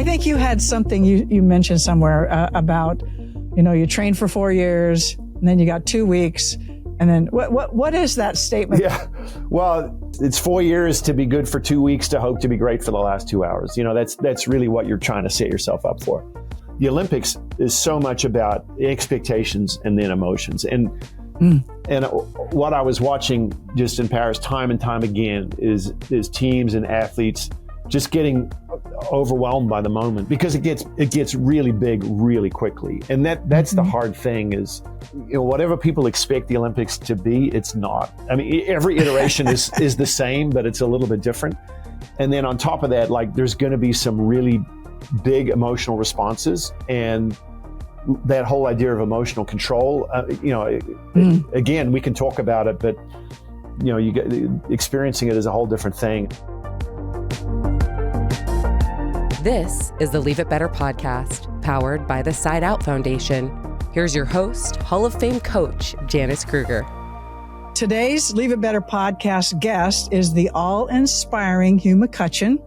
I think you had something you mentioned somewhere about, you trained for 4 years and then you got 2 weeks. And then what is that statement? Yeah, well, it's 4 years to be good for 2 weeks to hope to be great for the last 2 hours. That's really what you're trying to set yourself up for. The Olympics is so much about expectations and then emotions. And what I was watching just in Paris time and time again is teams and athletes just getting overwhelmed by the moment, because it gets really big really quickly. And that's the hard thing is, whatever people expect the Olympics to be, it's not. I mean, every iteration is the same, but it's a little bit different. And then on top of that, like, there's going to be some really big emotional responses, and that whole idea of emotional control, again, we can talk about it, but you get experiencing it is a whole different thing. This is the Leave It Better podcast, powered by the Side Out Foundation. Here's your host, Hall of Fame coach, Janice Kruger. Today's Leave It Better podcast guest is the all-inspiring Hugh McCutcheon.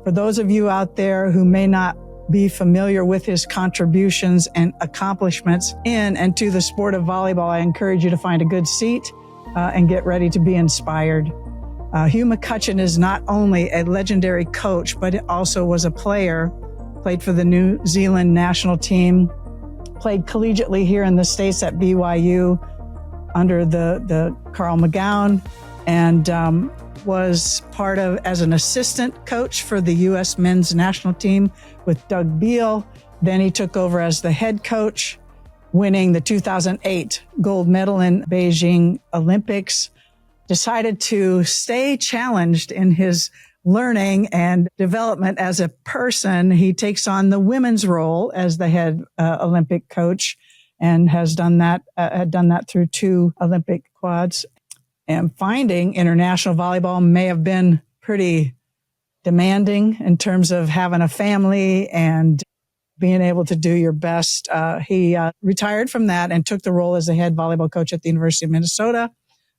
For those of you out there who may not be familiar with his contributions and accomplishments in and to the sport of volleyball, I encourage you to find a good seat and get ready to be inspired. Hugh McCutcheon is not only a legendary coach, but also was a player, played for the New Zealand national team, played collegiately here in the States at BYU under the Carl McGowan, and was part of as an assistant coach for the U.S. men's national team with Doug Beal. Then he took over as the head coach, winning the 2008 gold medal in Beijing Olympics. Decided to stay challenged in his learning and development as a person. He takes on the women's role as the head Olympic coach and has done that, had done that through 2 Olympic quads. And finding international volleyball may have been pretty demanding in terms of having a family and being able to do your best. He retired from that and took the role as the head volleyball coach at the University of Minnesota.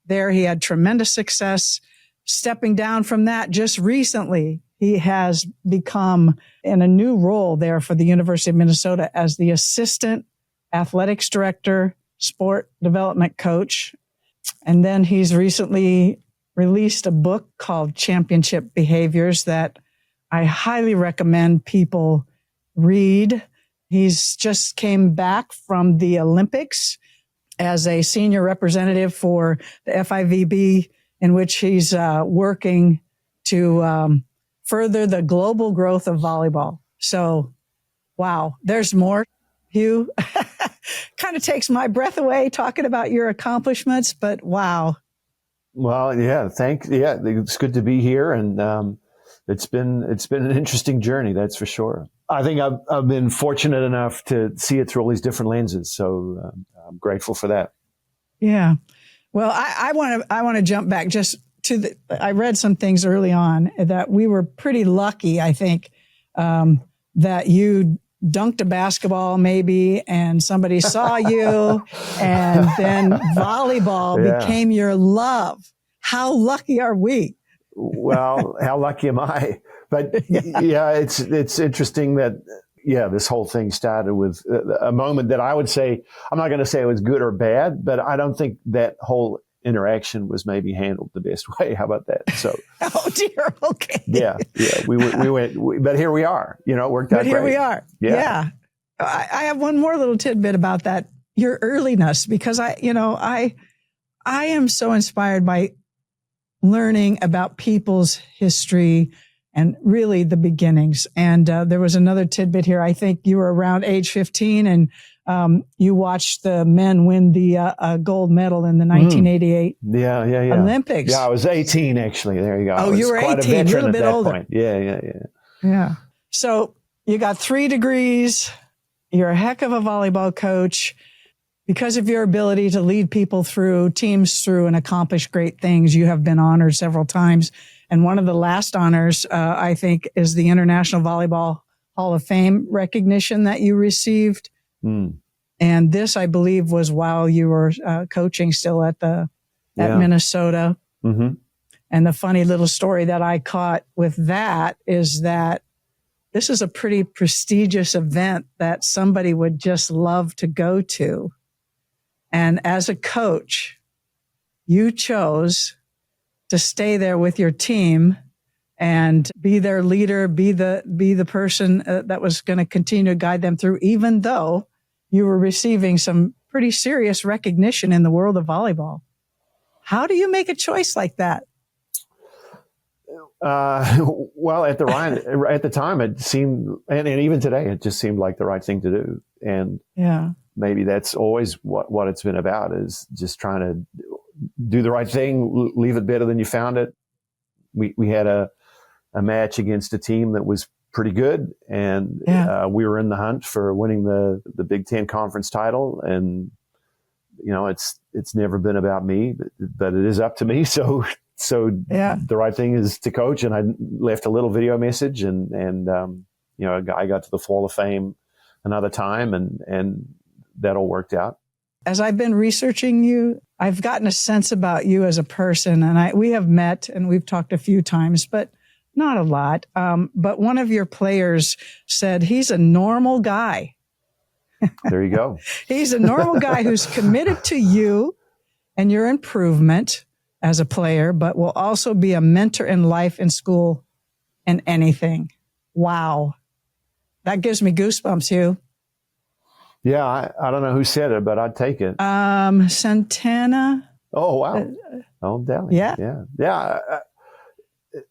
There he had tremendous success. Stepping down from that just recently, he has become in a new role there for the University of Minnesota as the assistant athletics director, sport development coach. And then he's recently released a book called Championship Behaviors that I highly recommend people read. He's just came back from the Olympics as a senior representative for the FIVB, in which he's working to further the global growth of volleyball. So, wow, there's more. Hugh, kind of takes my breath away talking about your accomplishments, but wow. Well, yeah, it's good to be here, and it's been an interesting journey, that's for sure. I think I've been fortunate enough to see it through all these different lenses, so I'm grateful for that. Yeah. Well, I want to jump back just to I read some things early on that we were pretty lucky, I think, that you dunked a basketball maybe and somebody saw you and then volleyball became your love. How lucky are we? Well, how lucky am I? But it's interesting that, this whole thing started with a moment that I would say, I'm not going to say it was good or bad, but I don't think that whole interaction was maybe handled the best way. How about that? So, oh dear. Okay. Yeah. We went, but here we are, it worked out great. But here we are. Yeah. I have one more little tidbit about that, your earliness, because I am so inspired by learning about people's history and really the beginnings. And there was another tidbit here. I think you were around age 15 and you watched the men win the gold medal in the 1988 Olympics. Yeah, I was 18 actually. There you go. Oh, you were 18, a little bit older. Point. Yeah. So you got 3 degrees. You're a heck of a volleyball coach. Because of your ability to lead people through, teams through, and accomplish great things, you have been honored several times. And one of the last honors, I think, is the International Volleyball Hall of Fame recognition that you received. And this, I believe, was while you were coaching still at Minnesota. Mm-hmm. And the funny little story that I caught with that is that this is a pretty prestigious event that somebody would just love to go to. And as a coach, you chose to stay there with your team and be their leader, be the person that was going to continue to guide them through, even though you were receiving some pretty serious recognition in the world of volleyball. How do you make a choice like that? Well, at the time, it seemed, and even today, it just seemed like the right thing to do. And maybe that's always what it's been about, is just trying to do the right thing, leave it better than you found it. We had a match against a team that was pretty good, and we were in the hunt for winning the Big Ten conference title. And it's never been about me, but it is up to me. So the right thing is to coach. And I left a little video message, and I got to the Hall of Fame another time, and that all worked out. As I've been researching you, I've gotten a sense about you as a person, and we have met and we've talked a few times, but not a lot. But one of your players said he's a normal guy. There you go. He's a normal guy who's committed to you and your improvement as a player, but will also be a mentor in life, in school, and anything. Wow. That gives me goosebumps, Hugh. Yeah, I don't know who said it, but I'd take it. Santana. Oh, wow. Dally. Yeah.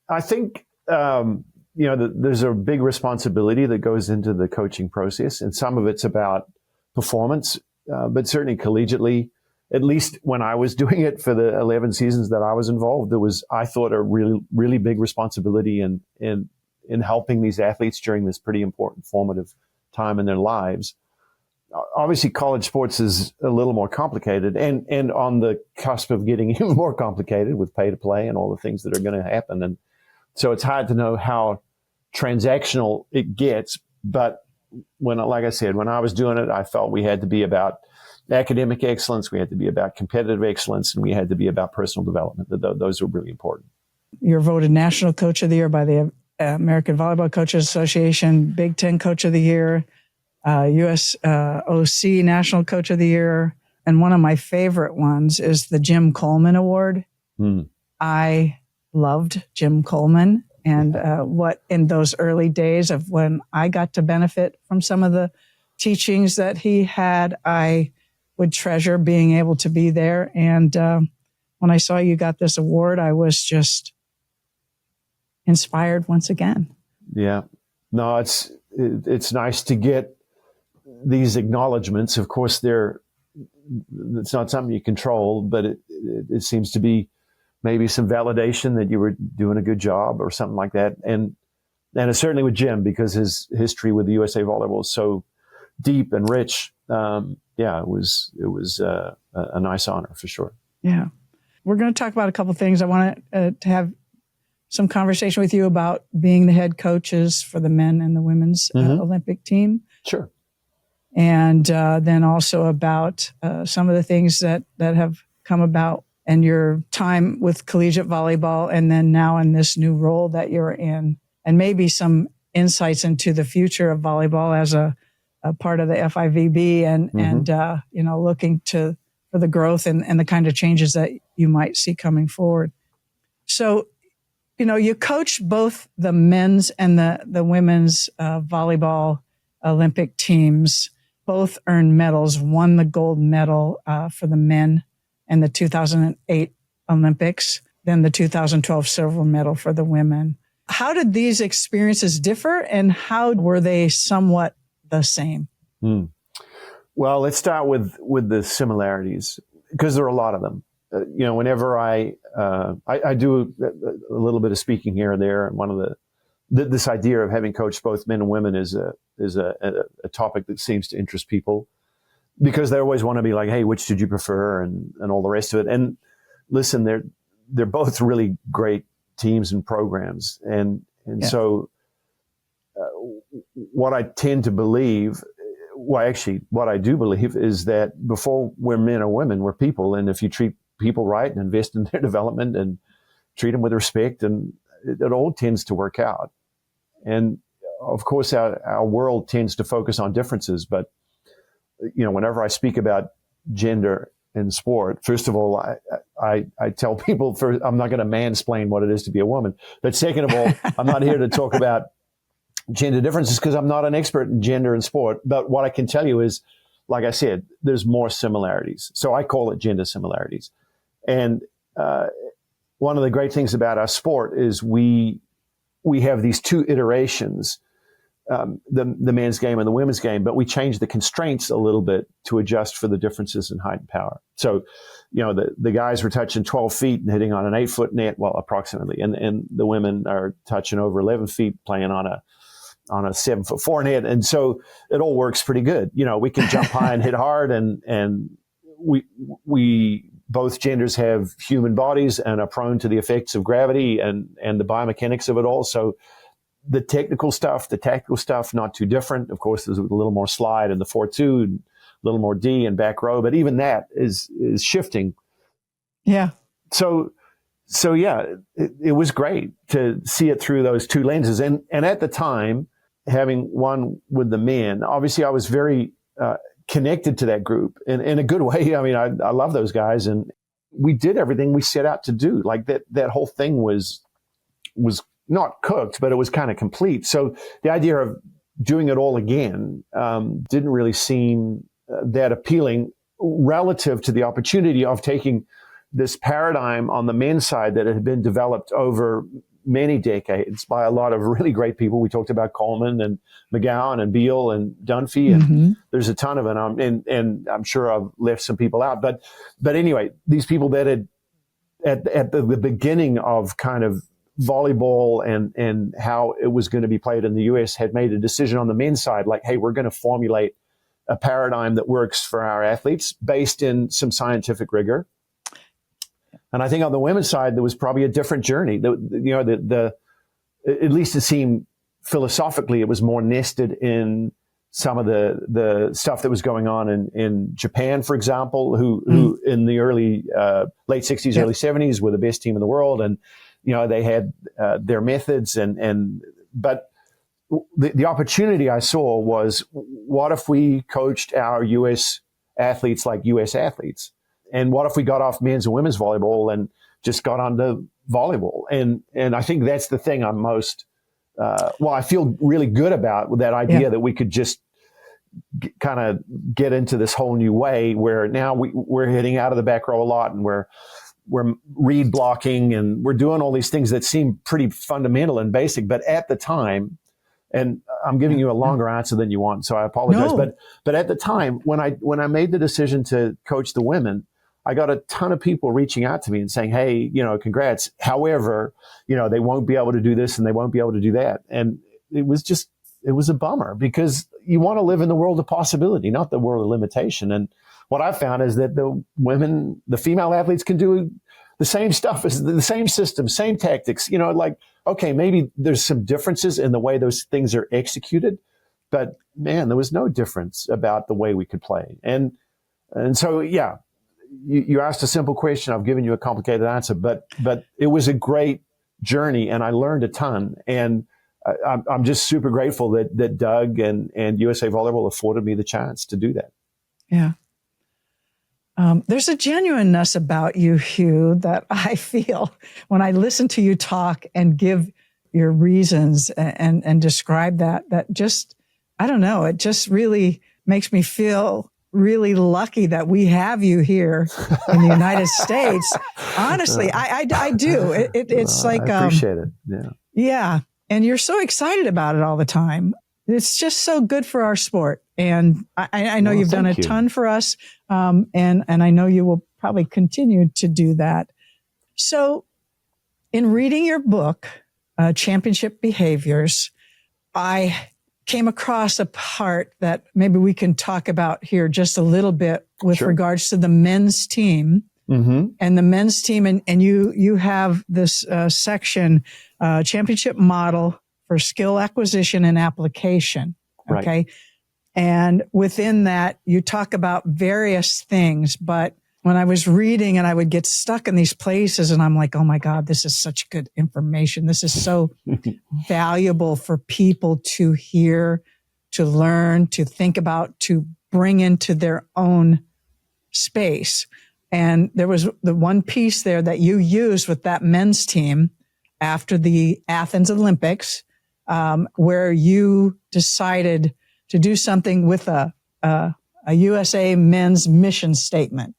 I think, there's a big responsibility that goes into the coaching process, and some of it's about performance, but certainly collegiately, at least when I was doing it for the 11 seasons that I was involved, there was, I thought, a really, really big responsibility in helping these athletes during this pretty important formative time in their lives. Obviously, college sports is a little more complicated and on the cusp of getting even more complicated with pay to play and all the things that are going to happen. And so it's hard to know how transactional it gets. But like I said, when I was doing it, I felt we had to be about academic excellence, we had to be about competitive excellence, and we had to be about personal development. Those were really important. You're voted National Coach of the Year by the American Volleyball Coaches Association, Big Ten Coach of the Year, US OC National Coach of the Year. And one of my favorite ones is the Jim Coleman Award. I loved Jim Coleman, and what in those early days of when I got to benefit from some of the teachings that he had, I would treasure being able to be there. And when I saw you got this award, I was just inspired once again. Yeah. No, it's nice to get these acknowledgments. Of course, it's not something you control, but it seems to be maybe some validation that you were doing a good job or something like that. And it's certainly with Jim, because his history with the USA Volleyball is so deep and rich. It was a nice honor for sure. Yeah. We're going to talk about a couple of things. I want to have some conversation with you about being the head coaches for the men and the women's Olympic team. Sure. And then also about some of the things that have come about and your time with collegiate volleyball, and then now in this new role that you're in, and maybe some insights into the future of volleyball as a part of the FIVB and looking for the growth and the kind of changes that you might see coming forward. So, you coach both the men's and the women's volleyball Olympic teams. Both earned medals, won the gold medal for the men in the 2008 Olympics, then the 2012 silver medal for the women. How did these experiences differ, and how were they somewhat the same? Well, let's start with the similarities, because there are a lot of them. Whenever I do a little bit of speaking here and there, and one of this idea of having coached both men and women is a topic that seems to interest people, because they always want to be like, hey, which did you prefer, and all the rest of it. And listen, they're both really great teams and programs, and so what I tend to believe, what I do believe is that before we're men or women, we're people, and if you treat people right and invest in their development and treat them with respect, and it all tends to work out. And of course, our world tends to focus on differences. But, whenever I speak about gender in sport, first of all, I tell people, I'm not going to mansplain what it is to be a woman. But second of all, I'm not here to talk about gender differences because I'm not an expert in gender in sport. But what I can tell you is, like I said, there's more similarities. So I call it gender similarities. And one of the great things about our sport is we have these two iterations, the men's game and the women's game, but we change the constraints a little bit to adjust for the differences in height and power. So, the guys were touching 12 feet and hitting on an 8-foot net, well, approximately, and the women are touching over 11 feet playing on a 7'4" net. And so it all works pretty good. We can jump high and hit hard, and we both genders have human bodies and are prone to the effects of gravity and the biomechanics of it all. So the technical stuff, the tactical stuff, not too different. Of course, there's a little more slide in the 4-2, a little more D and back row, but even that is shifting. Yeah. So yeah, it was great to see it through those two lenses. And at the time, having won with the men, obviously I was very connected to that group in a good way. I mean, I love those guys, and we did everything we set out to do. Like that whole thing was not cooked, but it was kind of complete. So the idea of doing it all again didn't really seem that appealing relative to the opportunity of taking this paradigm on the men's side that had been developed over many decades by a lot of really great people. We talked about Coleman and McGowan and Beal and Dunphy, and there's a ton of it. And I'm sure I've left some people out, but anyway, these people that had at the beginning of kind of volleyball and how it was going to be played in the US had made a decision on the men's side, like, hey, we're going to formulate a paradigm that works for our athletes based in some scientific rigor. And I think on the women's side, there was probably a different journey. At least it seemed philosophically, it was more nested in some of the stuff that was going on in Japan, for example, who in the late 60s, early 70s were the best team in the world. And, they had their methods but the opportunity I saw was, what if we coached our U.S. athletes like U.S. athletes? And what if we got off men's and women's volleyball and just got onto volleyball? And I think that's the thing I'm most, I feel really good about, with that idea that we could just kind of get into this whole new way where now we're hitting out of the back row a lot, and we're read blocking, and we're doing all these things that seem pretty fundamental and basic. But at the time, and I'm giving you a longer answer than you want, so I apologize. No. But at the time, when I made the decision to coach the women, I got a ton of people reaching out to me and saying, hey, congrats. However, they won't be able to do this and they won't be able to do that. And it was a bummer, because you want to live in the world of possibility, not the world of limitation. And what I found is that the female athletes can do the same stuff, as the same system, same tactics, okay, maybe there's some differences in the way those things are executed, but man, there was no difference about the way we could play. And so, yeah, you asked a simple question. I've given you a complicated answer, but it was a great journey, and I learned a ton. And I'm just super grateful that Doug and USA Volleyball afforded me the chance to do that. Yeah. There's a genuineness about you, Hugh, that I feel when I listen to you talk and give your reasons and describe that just, I don't know, it just really makes me feel really lucky that we have you here in the United States. Honestly, I do. It's like, I appreciate it. Yeah. Yeah. And you're so excited about it all the time. It's just so good for our sport. And I know you've done a ton for us. And I know you will probably continue to do that. So in reading your book, Championship Behaviors, I came across a part that maybe we can talk about here just a little bit with regards to the men's team. Mm-hmm. And the men's team. And you have this section, championship model for skill acquisition and application. Okay. Right. And within that, you talk about various things, but when I was reading and I would get stuck in these places and I'm like, oh my God, this is such good information. This is so valuable for people to hear, to learn, to think about, to bring into their own space. And there was the one piece there that you used with that men's team after the Athens Olympics, where you decided to do something with a USA men's mission statement.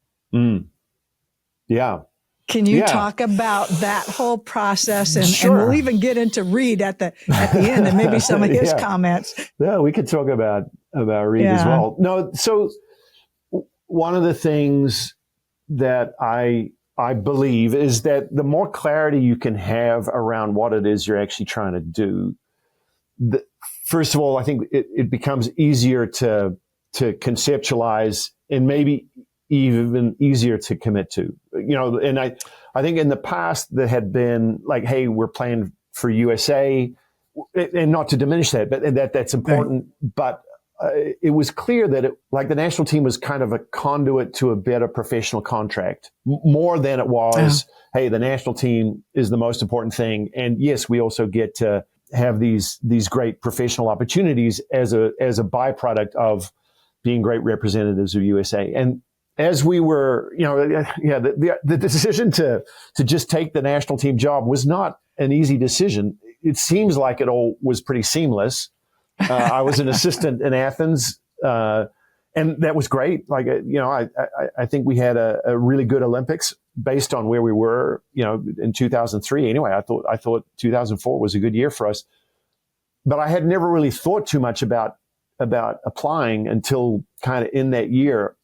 Yeah. Can you talk about that whole process? And, Sure. and we'll even get into Reed at the end and maybe some of his comments. Yeah, we could talk about Reed as well. No, so one of the things that I believe is that the more clarity you can have around what it is you're actually trying to do, first of all, I think it becomes easier to conceptualize and maybe even easier to commit to. And I think in the past there had been like, hey, we're playing for USA, and not to diminish that, but that's important. Right. But it was clear that the national team was kind of a conduit to a better professional contract, more than it was, hey, the national team is the most important thing. And yes, we also get to have these great professional opportunities as a byproduct of being great representatives of USA. And as we were, the decision to just take the national team job was not an easy decision. It seems like it all was pretty seamless. I was an assistant in Athens, and that was great. I think we had a really good Olympics based on where we were, in 2003. Anyway, I thought 2004 was a good year for us, but I had never really thought too much about applying until kind of in that year.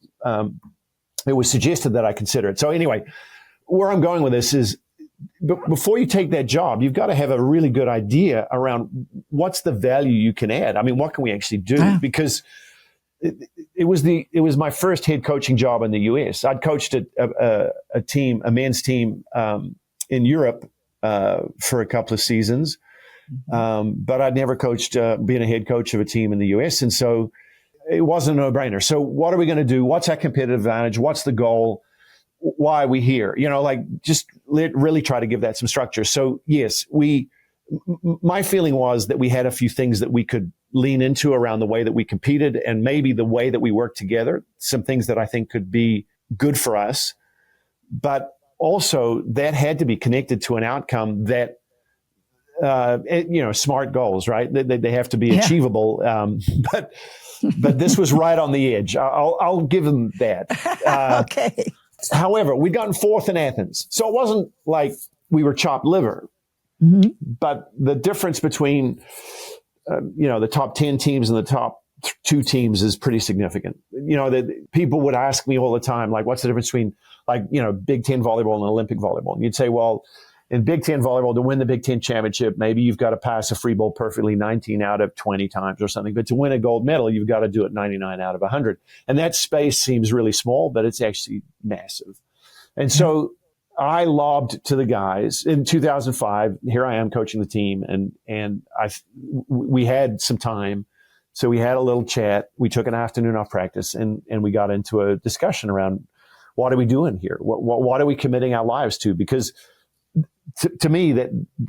It was suggested that I consider it. So anyway, where I'm going with this is, before you take that job, you've got to have a really good idea around what's the value you can add. I mean, what can we actually do? Because it was my first head coaching job in the US. I'd coached a men's team in Europe for a couple of seasons, but I'd never coached, being a head coach of a team in the US. And so it wasn't a no-brainer. So what are we going to do? What's our competitive advantage? What's the goal? Why are we here? Just really try to give that some structure. So yes, my feeling was that we had a few things that we could lean into around the way that we competed and maybe the way that we worked together, some things that I think could be good for us. But also that had to be connected to an outcome that, smart goals, right? They have to be achievable. But this was right on the edge. I'll give them that. Okay. However, we'd gotten fourth in Athens. So it wasn't like we were chopped liver. But the difference between, the top 10 teams and the top 2 teams is pretty significant. People would ask me all the time, like, what's the difference between, Big Ten volleyball and Olympic volleyball? And you'd say, well, in Big Ten volleyball, to win the Big Ten championship, maybe you've got to pass a free ball perfectly 19 out of 20 times or something. But to win a gold medal, you've got to do it 99 out of 100. And that space seems really small, but it's actually massive. And so I lobbed to the guys in 2005. Here I am coaching the team, and we had some time. So we had a little chat. We took an afternoon off practice, and we got into a discussion around what are we doing here? What are we committing our lives to? Because to me,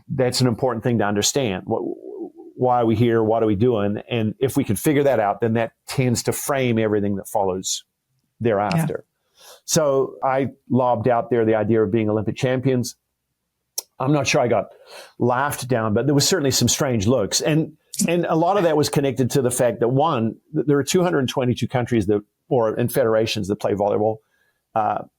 that's an important thing to understand. Why are we here? What are we doing? And if we can figure that out, then that tends to frame everything that follows thereafter. Yeah. So I lobbed out there the idea of being Olympic champions. I'm not sure I got laughed down, but there was certainly some strange looks. And a lot of that was connected to the fact that, one, there are 222 countries and federations that play volleyball.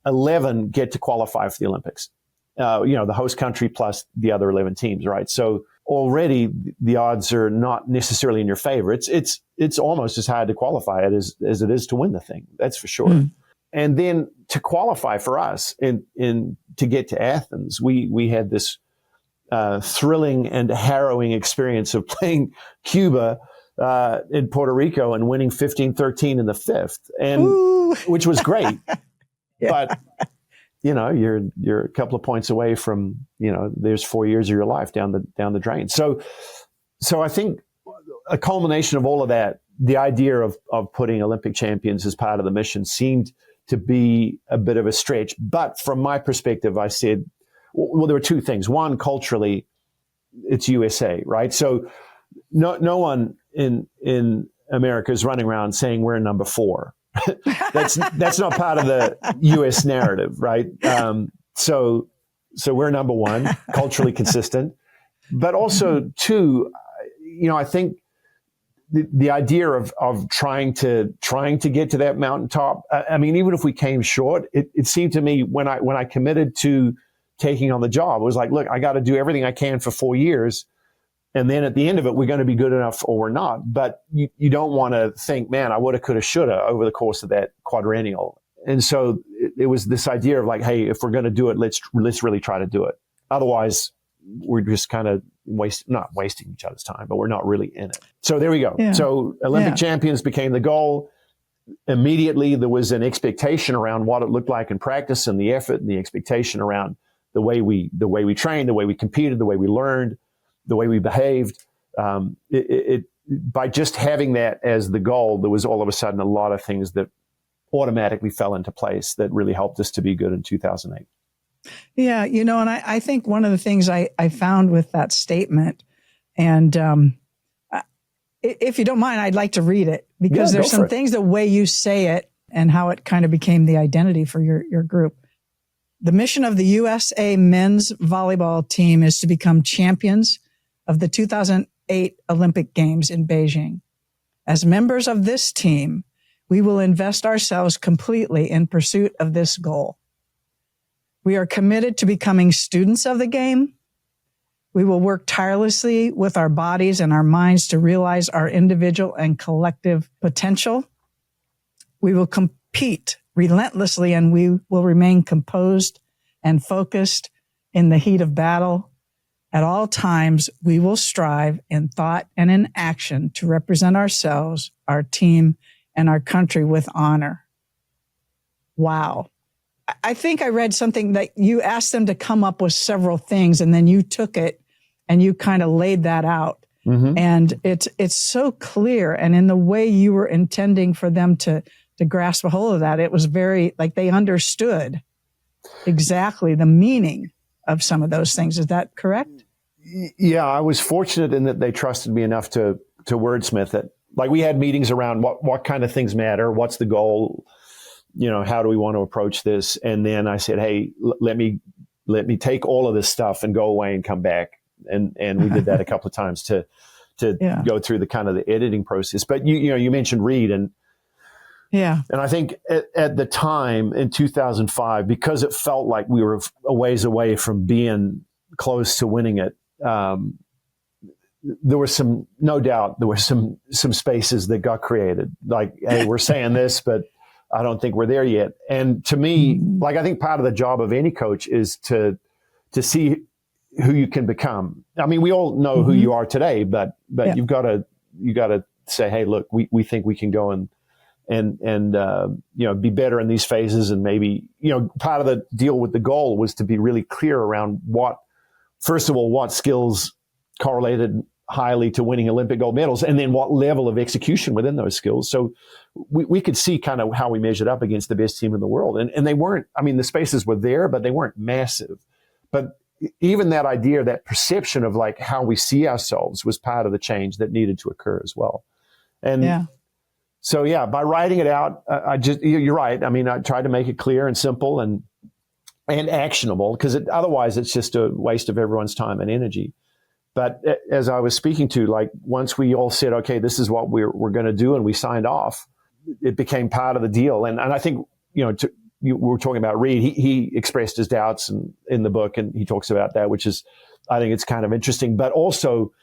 11 get to qualify for the Olympics. The host country plus the other 11 teams, right? So already the odds are not necessarily in your favor. It's almost as hard to qualify it as it is to win the thing. That's for sure. And then to qualify for us and to get to Athens, we had this thrilling and harrowing experience of playing Cuba in Puerto Rico and winning 15-13 in the fifth, which was great. But you're a couple of points away from, there's 4 years of your life down the drain. So I think a culmination of all of that, the idea of putting Olympic champions as part of the mission seemed to be a bit of a stretch. But from my perspective, I said, well, there were two things. One, culturally, it's USA, right? So no one in America is running around saying we're number 4. That's not part of the U.S. narrative, right? So we're number 1, culturally consistent, but also 2, I think the idea of trying to get to that mountaintop. I mean, even if we came short, it seemed to me when I committed to taking on the job, it was like, look, I got to do everything I can for 4 years. And then at the end of it, we're going to be good enough or we're not. But you don't want to think, man, I woulda, coulda, shoulda over the course of that quadrennial. And so it was this idea of like, hey, if we're going to do it, let's really try to do it. Otherwise, we're just kind of not wasting each other's time, but we're not really in it. So there we go. Yeah. So Olympic champions became the goal. Immediately, there was an expectation around what it looked like in practice and the effort and the expectation around the way we trained, the way we competed, the way we learned, the way we behaved. By just having that as the goal, there was all of a sudden a lot of things that automatically fell into place that really helped us to be good in 2008. Yeah, and I think one of the things I found with that statement, and if you don't mind, I'd like to read it, because there's some things, the way you say it and how it kind of became the identity for your group. The mission of the USA men's volleyball team is to become champions of the 2008 Olympic Games in Beijing. As members of this team, we will invest ourselves completely in pursuit of this goal. We are committed to becoming students of the game. We will work tirelessly with our bodies and our minds to realize our individual and collective potential. We will compete relentlessly, and we will remain composed and focused in the heat of battle. At all times, we will strive in thought and in action to represent ourselves, our team, and our country with honor. Wow. I think I read something that you asked them to come up with several things, and then you took it and you kind of laid that out. Mm-hmm. And it's so clear. And in the way you were intending for them to grasp a hold of that, it was very, like, they understood exactly the meaning of some of those things. Is that correct? Yeah, I was fortunate in that they trusted me enough to wordsmith it. Like, we had meetings around what kind of things matter, what's the goal, how do we want to approach this? And then I said, hey, let me take all of this stuff and go away and come back. And we did that a couple of times to go through the kind of the editing process. But you mentioned Reed, and I think at the time in 2005, because it felt like we were a ways away from being close to winning it, there were some spaces that got created. Like, hey, we're saying this, but I don't think we're there yet. And to me, like, I think part of the job of any coach is to see who you can become. I mean, we all know who you are today, but you got to say, hey, look, we think we can go and be better in these phases. And maybe, part of the deal with the goal was to be really clear around what skills correlated highly to winning Olympic gold medals, and then what level of execution within those skills. So we could see kind of how we measured up against the best team in the world. And they weren't, I mean, the spaces were there, but they weren't massive. But even that idea, that perception of like how we see ourselves was part of the change that needed to occur as well. And so, by writing it out, you're right. I mean, I tried to make it clear and simple and actionable, because otherwise it's just a waste of everyone's time and energy. But as I was speaking to, like, once we all said, okay, this is what we're going to do, and we signed off, it became part of the deal. And I think, we were talking about Reed. He expressed his doubts in the book, and he talks about that, which is, I think it's kind of interesting. But also,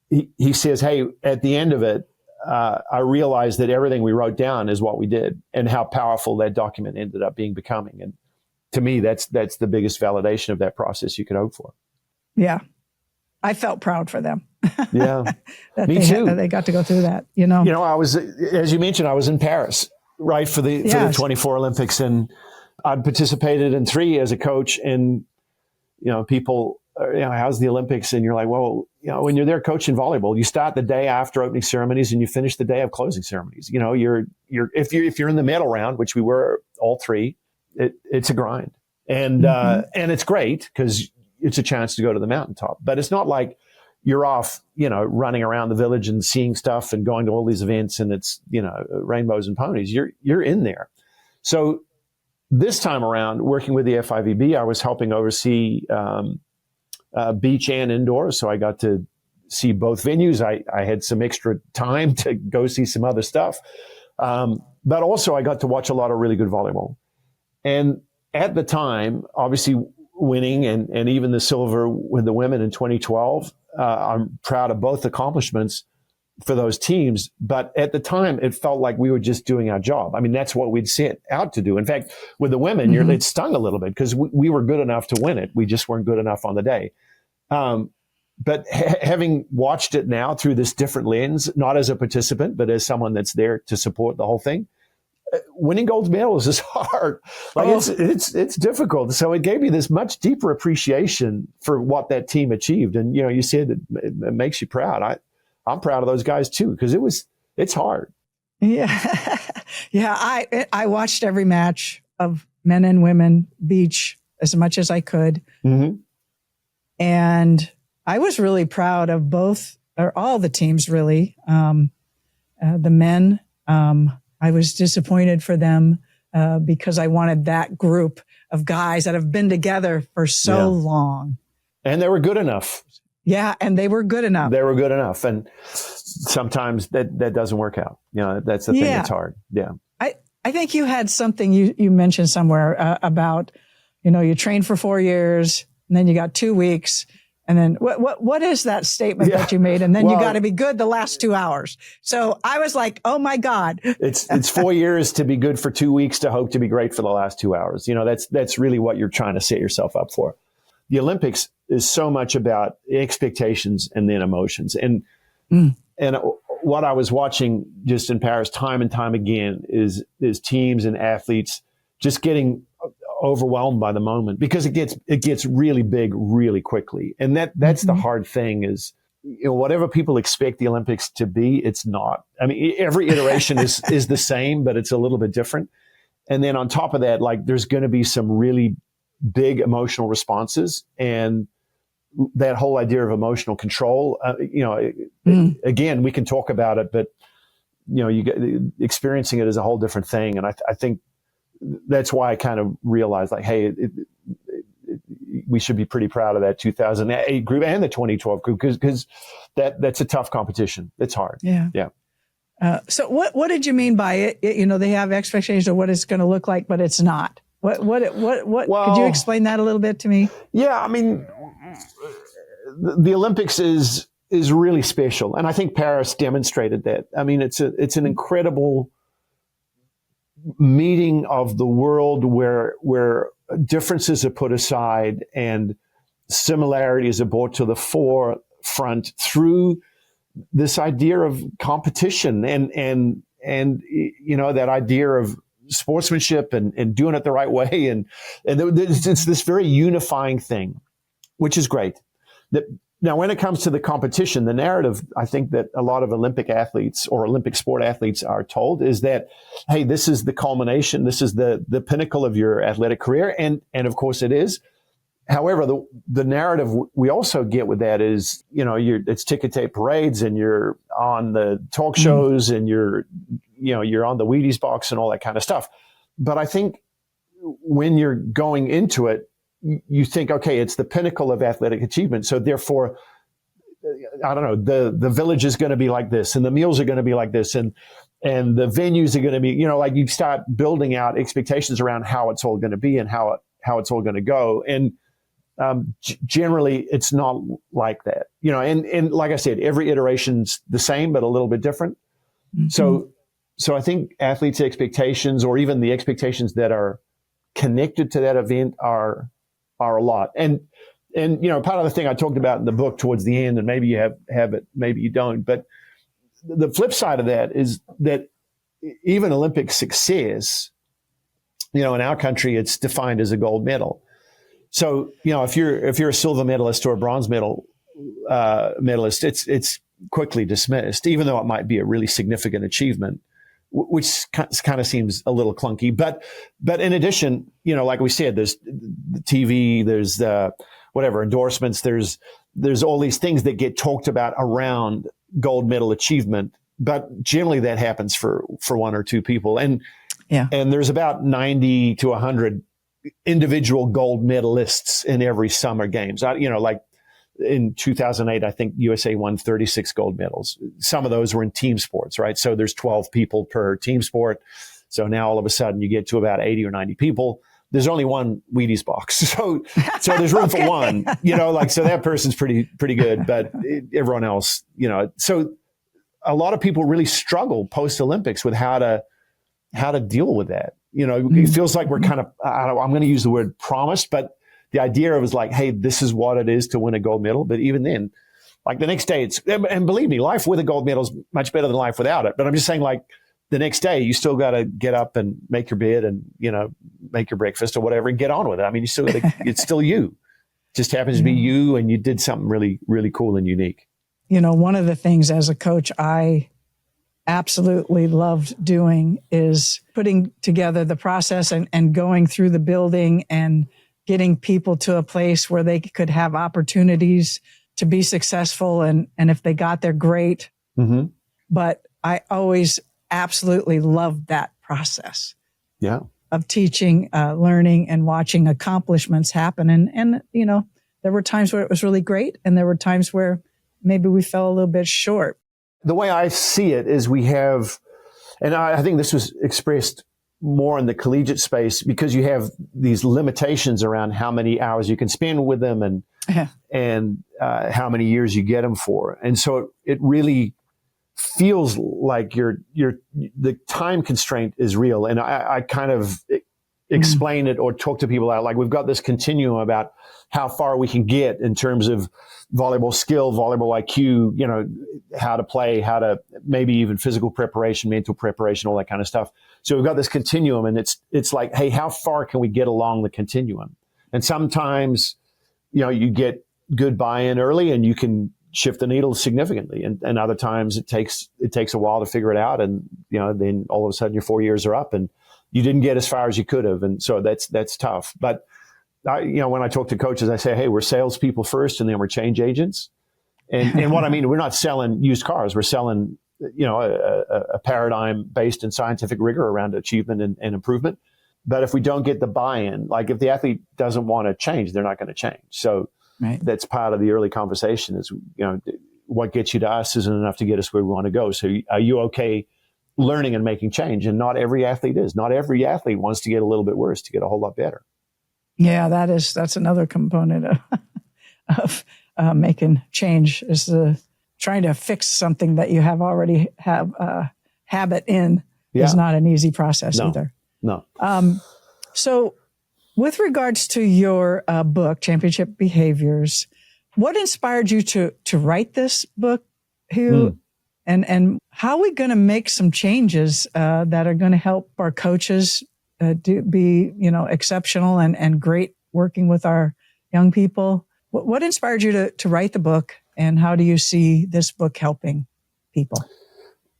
he says, hey, at the end of it, I realized that everything we wrote down is what we did, and how powerful that document ended up becoming. And to me, that's the biggest validation of that process you could hope for. Yeah. I felt proud for them. Yeah. Me too. They got to go through that, I was, as you mentioned, I was in Paris, right, for the 24 Olympics, and I'd participated in 3 as a coach, and, people how's the Olympics? And you're like, well, when you're there coaching volleyball, you start the day after opening ceremonies and you finish the day of closing ceremonies. If you're in the medal round, which we were all three, it's a grind. And it's great because it's a chance to go to the mountaintop, but it's not like you're off, running around the village and seeing stuff and going to all these events and it's, rainbows and ponies. You're in there. So this time around, working with the FIVB, I was helping oversee beach and indoor. So I got to see both venues. I had some extra time to go see some other stuff. But also I got to watch a lot of really good volleyball. And at the time, obviously winning and even the silver with the women in 2012, I'm proud of both accomplishments for those teams. But at the time, it felt like we were just doing our job. I mean, that's what we'd set out to do. In fact, with the women, it stung a little bit because we were good enough to win it. We just weren't good enough on the day. But having watched it now through this different lens, not as a participant, but as someone that's there to support the whole thing, winning gold medals is hard. It's difficult. So it gave me this much deeper appreciation for what that team achieved. And, you said it makes you proud. I'm proud of those guys too, because it's hard. Yeah. Yeah. I watched every match of men and women beach as much as I could. Mm-hmm. And I was really proud of both or all the teams really. The men, I was disappointed for them because I wanted that group of guys that have been together for so long. And they were good enough. Yeah, and they were good enough. They were good enough. And sometimes that doesn't work out. That's the thing that's hard. Yeah. I think you had something you mentioned somewhere about, you trained for 4 years and then you got 2 weeks. And then what is that statement that you made? And then you got to be good the last 2 hours. So I was like, oh my God. It's 4 years to be good for 2 weeks to hope to be great for the last 2 hours. That's really what you're trying to set yourself up for. The Olympics is so much about expectations and then emotions. And what I was watching just in Paris time and time again is teams and athletes just getting overwhelmed by the moment because it gets really big really quickly. And that's the hard thing is, whatever people expect the Olympics to be, it's not. I mean, every iteration is the same, but it's a little bit different. And then on top of that, like there's going to be some really big emotional responses and that whole idea of emotional control, again, we can talk about it, but you get experiencing it is a whole different thing. And I think that's why I kind of realized like, hey, we should be pretty proud of that 2008 group and the 2012 group because that's a tough competition. It's hard. Yeah. Yeah. So what did you mean by it? They have expectations of what it's going to look like, but it's not. What could you explain that a little bit to me? Yeah. I mean, the Olympics is really special. And I think Paris demonstrated that. I mean, it's an incredible meeting of the world where differences are put aside and similarities are brought to the forefront through this idea of competition and that idea of sportsmanship and doing it the right way and it's this very unifying thing, which is great. Now, when it comes to the competition, the narrative I think that a lot of Olympic athletes or Olympic sport athletes are told is that, hey, this is the culmination, this is the pinnacle of your athletic career, and of course it is. However, the narrative we also get with that is, it's ticker tape parades and you're on the talk shows and you're on the Wheaties box and all that kind of stuff. But I think when you're going into it, you think, okay, it's the pinnacle of athletic achievement. So therefore, I don't know, the village is going to be like this and the meals are going to be like this and the venues are going to be, like you start building out expectations around how it's all going to be and how it's all going to go. And generally it's not like that, and like I said, every iteration's the same, but a little bit different. Mm-hmm. So I think athletes' expectations or even the expectations that are connected to that event are a lot. And part of the thing I talked about in the book towards the end, and maybe you have it, maybe you don't, but the flip side of that is that even Olympic success, in our country, it's defined as a gold medal. So, if you're a silver medalist or a bronze medalist, it's quickly dismissed, even though it might be a really significant achievement, which kind of seems a little clunky. But in addition, like we said, there's the TV, there's the whatever endorsements, there's all these things that get talked about around gold medal achievement. But generally that happens for one or two people. And there's about 90 to 100 individual gold medalists in every summer games. Like in 2008, I think USA won 36 gold medals. Some of those were in team sports, right? So there's 12 people per team sport. So now all of a sudden you get to about 80 or 90 people. There's only one Wheaties box. So there's room for one, so that person's pretty good, but everyone else, so a lot of people really struggle post Olympics with how to deal with that. It feels like we're kind of, I'm going to use the word promised, but the idea of is like, hey, this is what it is to win a gold medal. But even then, like the next day, and believe me, life with a gold medal is much better than life without it. But I'm just saying, like, the next day, you still got to get up and make your bed and, make your breakfast or whatever and get on with it. I mean, it's still you. It just happens to be you, and you did something really, really cool and unique. One of the things as a coach I absolutely loved doing is putting together the process and going through the building and getting people to a place where they could have opportunities to be successful. And if they got there, great. Mm-hmm. But I always absolutely loved that process of teaching, learning, and watching accomplishments happen. And there were times where it was really great, and there were times where maybe we fell a little bit short. The way I see it is we have, and I think this was expressed more in the collegiate space, because you have these limitations around how many hours you can spend with them and how many years you get them for. And so it really feels like the time constraint is real. And I kind of explain it or talk to people out, like we've got this continuum about how far we can get in terms of volleyball skill, volleyball IQ, how to play, how to maybe even physical preparation, mental preparation, all that kind of stuff. So we've got this continuum, and it's like, hey, how far can we get along the continuum? And sometimes, you get good buy-in early and you can shift the needle significantly. And other times it takes a while to figure it out. And, then all of a sudden your 4 years are up and you didn't get as far as you could have. And so that's tough. But when I talk to coaches, I say, hey, we're salespeople first, and then we're change agents. And what I mean, we're not selling used cars. We're selling, a paradigm based in scientific rigor around achievement and improvement. But if we don't get the buy-in, like if the athlete doesn't want to change, they're not going to change. So that's part of the early conversation is, what gets you to us isn't enough to get us where we want to go. So are you okay learning and making change? And not every athlete is. Not every athlete wants to get a little bit worse to get a whole lot better. Yeah, that's another component of making change, is trying to fix something that you already have a habit in is not an easy process either. No. So with regards to your book, Championship Behaviors, what inspired you to write this book, Hugh? And how are we going to make some changes that are going to help our coaches be exceptional and great working with our young people? What inspired you to write the book, and how do you see this book helping people?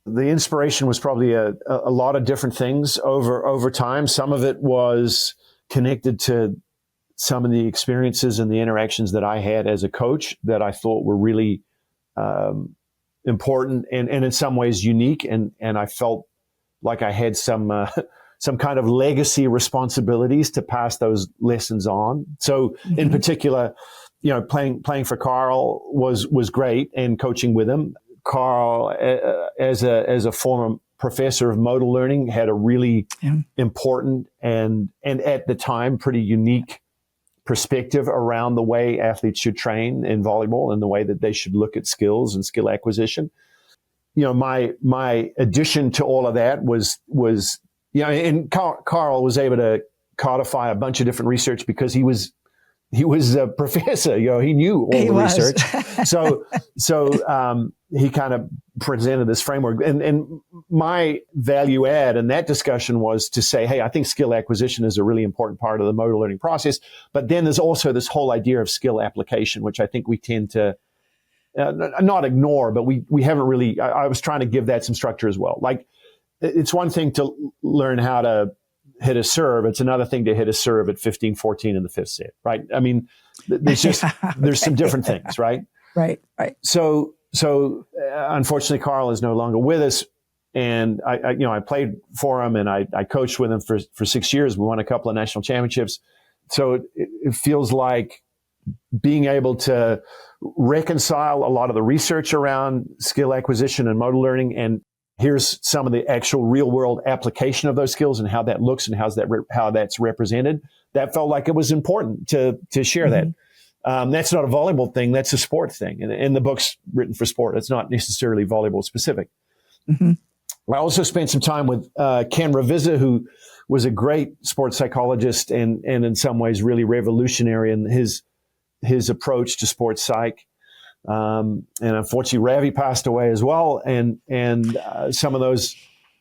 The inspiration was probably a lot of different things over time. Some of it was connected to some of the experiences and the interactions that I had as a coach that I thought were really important and in some ways unique. And I felt like I had some kind of legacy responsibilities to pass those lessons on. So in particular, playing for Carl was great, and coaching with him. Carl, as a former professor of motor learning, had a really important and at the time pretty unique perspective around the way athletes should train in volleyball and the way that they should look at skills and skill acquisition. My addition to all of that was and Carl was able to codify a bunch of different research because he was he was a professor, he knew all the research. So he kind of presented this framework. And my value add in that discussion was to say, hey, I think skill acquisition is a really important part of the motor learning process. But then there's also this whole idea of skill application, which I think we tend to not ignore, but we haven't really, I was trying to give that some structure as well. Like, it's one thing to learn how to hit a serve. It's another thing to hit a serve at 15-14 in the fifth set, right? I mean, there's just, there's some different things, right? Right. So unfortunately, Carl is no longer with us. And I played for him and I coached with him for 6 years. We won a couple of national championships. So it feels like being able to reconcile a lot of the research around skill acquisition and motor learning, and here's some of the actual real world application of those skills and how that looks and how that's represented. That felt like it was important to share that. That's not a volleyball thing. That's a sport thing. And the book's written for sport. It's not necessarily volleyball specific. I also spent some time with Ken Ravizza, who was a great sports psychologist and in some ways really revolutionary in his approach to sports psych. And unfortunately, Ravi passed away as well. And some of those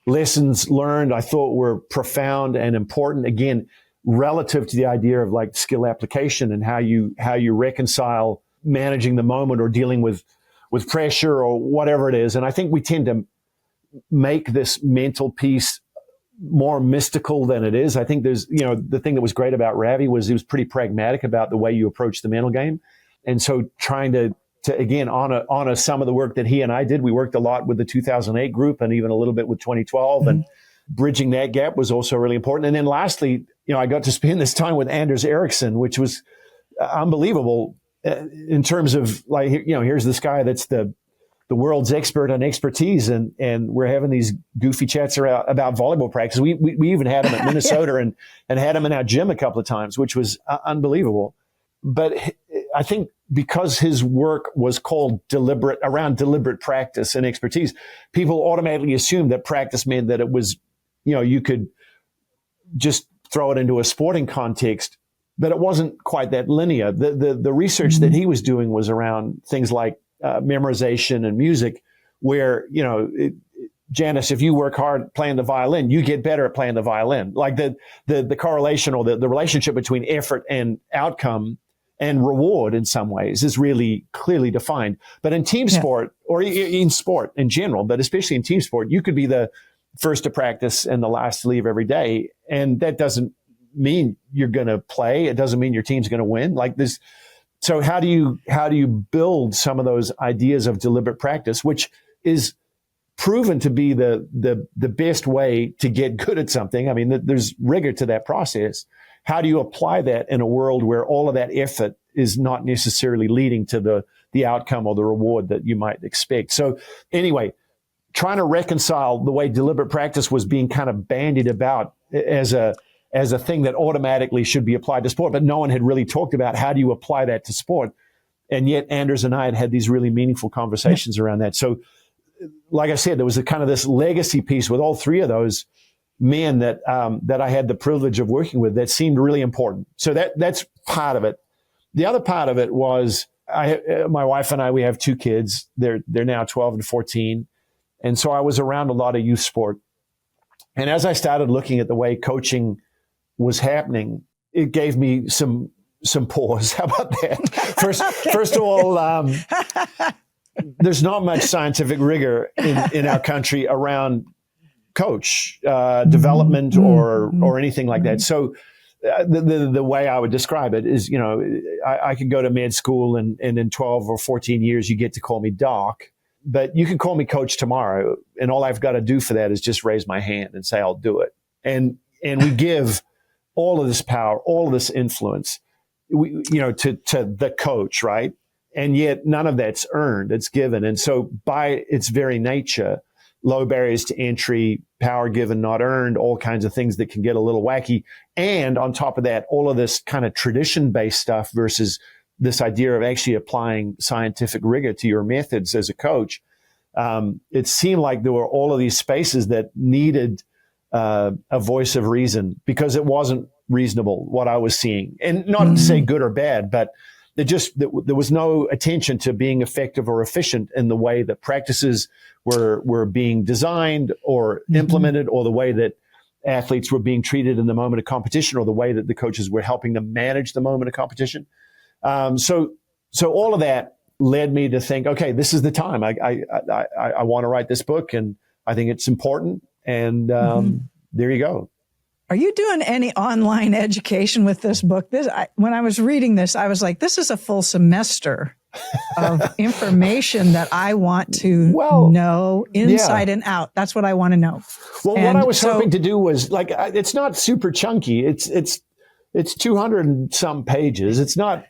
lessons learned, I thought, were profound and important, again, relative to the idea of like skill application and how you reconcile managing the moment or dealing with pressure or whatever it is. And I think we tend to make this mental piece more mystical than it is. I think there's, the thing that was great about Ravi was he was pretty pragmatic about the way you approach the mental game. And so trying to again, honor some of the work that he and I did. We worked a lot with the 2008 group and even a little bit with 2012 and bridging that gap was also really important. And then lastly, I got to spend this time with Anders Ericsson, which was unbelievable in terms of like, here's this guy that's the world's expert on expertise. And we're having these goofy chats about volleyball practice. We even had him at Minnesota and had him in our gym a couple of times, which was unbelievable. But I think because his work was called around deliberate practice and expertise, people automatically assumed that practice meant that it was, you could just throw it into a sporting context, but it wasn't quite that linear. The research that he was doing was around things like memorization and music, where, Janice, if you work hard playing the violin, you get better at playing the violin. Like the correlation or the relationship between effort and outcome and reward in some ways is really clearly defined. But in team sport, or in sport in general, but especially in team sport, you could be the first to practice and the last to leave every day. And that doesn't mean you're going to play. It doesn't mean your team's going to win. Like this. So how do you build some of those ideas of deliberate practice, which is proven to be the best way to get good at something? I mean, there's rigor to that process. How do you apply that in a world where all of that effort is not necessarily leading to the outcome or the reward that you might expect? So anyway, trying to reconcile the way deliberate practice was being kind of bandied about as a thing that automatically should be applied to sport, but no one had really talked about how do you apply that to sport. And yet Anders and I had these really meaningful conversations around that. So like I said, there was a kind of this legacy piece with all three of those men that I had the privilege of working with that seemed really important. So that's part of it. The other part of it was my wife and I, we have two kids. They're now 12 and 14. And so I was around a lot of youth sport. And as I started looking at the way coaching was happening, it gave me some pause. How about that? First of all, there's not much scientific rigor in our country around coach development or anything like that. So the way I would describe it is, I could go to med school and in 12 or 14 years, you get to call me doc, but you can call me coach tomorrow. And all I've got to do for that is just raise my hand and say, I'll do it. And we give all of this power, all of this influence, to the coach, right? And yet none of that's earned, it's given. And so by its very nature, low barriers to entry, power given, not earned, all kinds of things that can get a little wacky. And on top of that, all of this kind of tradition-based stuff versus this idea of actually applying scientific rigor to your methods as a coach. It seemed like there were all of these spaces that needed a voice of reason because it wasn't reasonable, what I was seeing. And not to say good or bad, but there was no attention to being effective or efficient in the way that practices were being designed or implemented, or the way that athletes were being treated in the moment of competition, or the way that the coaches were helping them manage the moment of competition. So all of that led me to think, okay, this is the time. I want to write this book, and I think it's important. And there you go. Are you doing any online education with this book? When I was reading this, I was like, this is a full semester of information that I want to know inside and out. That's what I want to know. Well, what I was hoping to do was, like, it's not super chunky. It's 200 and some pages. It's not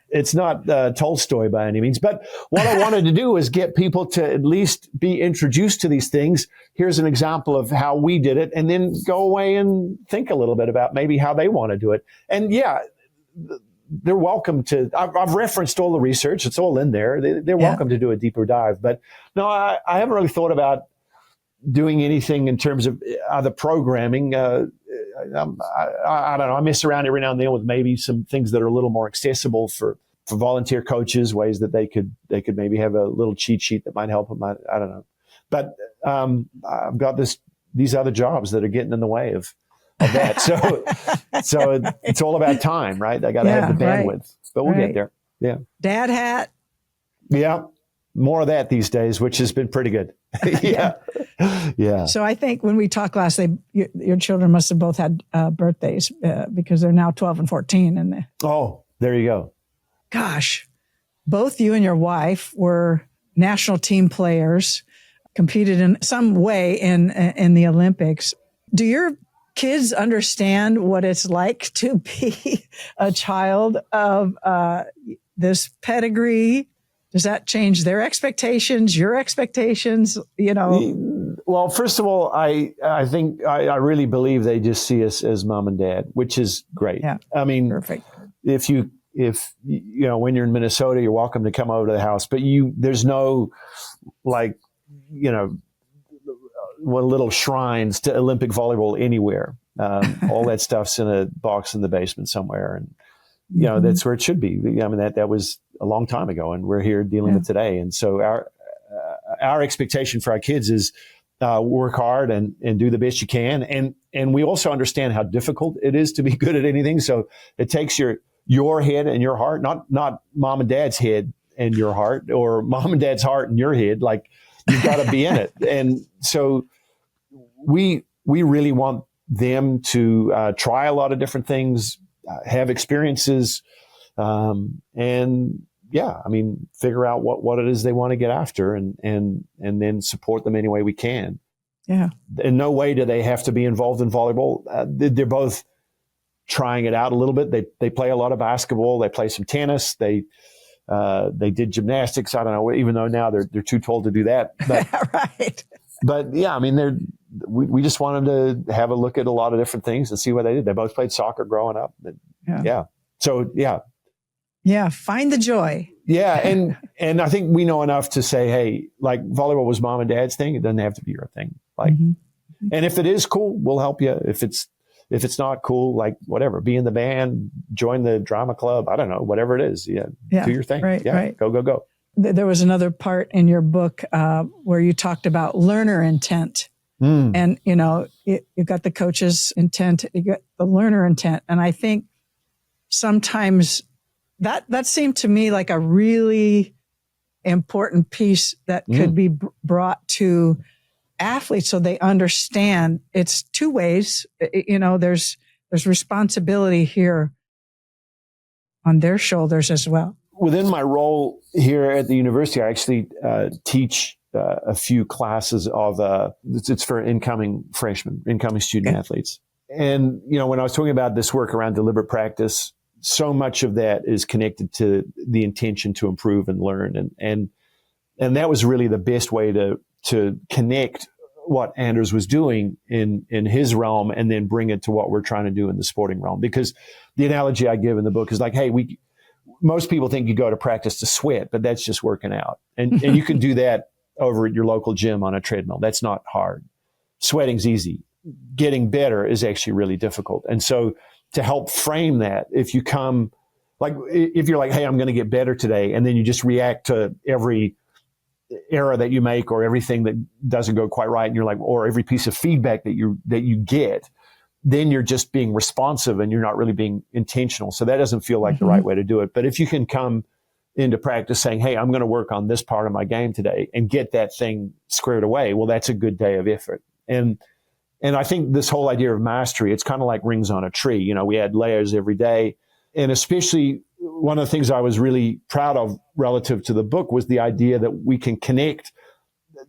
Tolstoy by any means. But what I wanted to do is get people to at least be introduced to these things. Here's an example of how we did it, and then go away and think a little bit about maybe how they want to do it. And they're welcome to. I've referenced all the research; it's all in there. They're welcome to do a deeper dive. But no, I haven't really thought about doing anything in terms of other programming. I don't know. I mess around every now and then with maybe some things that are a little more accessible for volunteer coaches, ways that they could maybe have a little cheat sheet that might help them. I don't know. But I've got these other jobs that are getting in the way of that. So it's all about time, right? I got to have the bandwidth, right. But we'll get there. Yeah. Dad hat. Yeah. More of that these days, which has been pretty good. Yeah. Yeah. So I think when we talked last, your children must have both had birthdays because they're now 12 and 14. Oh, there you go. Gosh, both you and your wife were national team players, competed in some way in the Olympics. Do your kids understand what it's like to be a child of this pedigree? Does that change their expectations, your expectations? Well, first of all, I think I really believe they just see us as mom and dad, which is great. Yeah, I mean, perfect. If when you're in Minnesota, you're welcome to come over to the house, but there's no little shrines to Olympic volleyball anywhere. All that stuff's in a box in the basement somewhere, and that's where it should be. I mean, that was a long time ago, and we're here dealing with today. And so our expectation for our kids is work hard and do the best you can. And we also understand how difficult it is to be good at anything. So it takes your head and your heart, not mom and dad's head and your heart, or mom and dad's heart and your head. Like, you've got to be in it. And so we really want them to try a lot of different things, have experiences, and figure out what it is they want to get after, and then support them any way we can. Yeah. In no way do they have to be involved in volleyball. They're both trying it out a little bit. They play a lot of basketball. They play some tennis. They did gymnastics. I don't know, even though now they're too tall to do that. But, right. But yeah, I mean, we just want them to have a look at a lot of different things and see what they did. They both played soccer growing up. Yeah. So yeah. Yeah. Find the joy. Yeah. And I think we know enough to say, hey, like, volleyball was mom and dad's thing. It doesn't have to be your thing. Like, and if it is cool, we'll help you. If it's not cool, like, whatever, be in the band, join the drama club. I don't know, whatever it is. Yeah. Do your thing. Right. Yeah. Right. Go. There was another part in your book where you talked about learner intent. And, you've got the coach's intent, you got the learner intent. And I think sometimes that seemed to me like a really important piece that could be brought to athletes so they understand it's two ways. There's responsibility here on their shoulders as well. Within my role here at the university, I actually teach a few classes of it's for incoming student athletes. And when I was talking about this work around deliberate practice, so much of that is connected to the intention to improve and learn, and that was really the best way to connect what Anders was doing in his realm and then bring it to what we're trying to do in the sporting realm. Because the analogy I give in the book is like, hey, most people think you go to practice to sweat, but that's just working out, and you can do that over at your local gym on a treadmill. That's not hard. Sweating's easy. Getting better is actually really difficult. And so to help frame that. If you come, like, if you're like, hey, I'm going to get better today, and then you just react to every error that you make or everything that doesn't go quite right, and you're like, or every piece of feedback that you get, then you're just being responsive and you're not really being intentional. So that doesn't feel like the right way to do it. But if you can come into practice saying, hey, I'm going to work on this part of my game today and get that thing squared away, well, that's a good day of effort. And I think this whole idea of mastery, it's kind of like rings on a tree. You know, we add layers every day. And especially one of the things I was really proud of relative to the book was the idea that we can connect,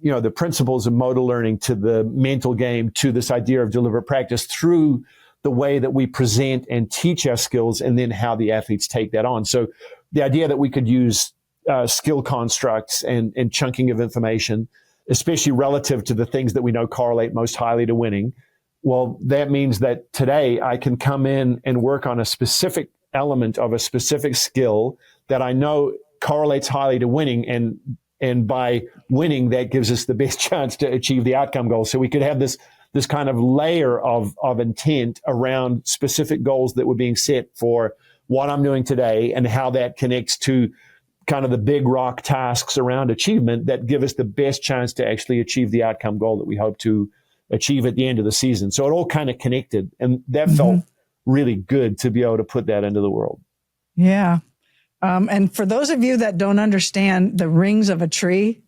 you know, the principles of motor learning to the mental game, to this idea of deliberate practice through the way that we present and teach our skills, and then how the athletes take that on. So the idea that we could use skill constructs and chunking of information, especially relative to the things that we know correlate most highly to winning. Well, that means that today I can come in and work on a specific element of a specific skill that I know correlates highly to winning, and by winning, that gives us the best chance to achieve the outcome goal. So we could have this kind of layer of intent around specific goals that were being set for what I'm doing today, and how that connects to kind of the big rock tasks around achievement that give us the best chance to actually achieve the outcome goal that we hope to achieve at the end of the season. So it all kind of connected, and that felt really good to be able to put that into the world. Yeah. And for those of you that don't understand the rings of a tree,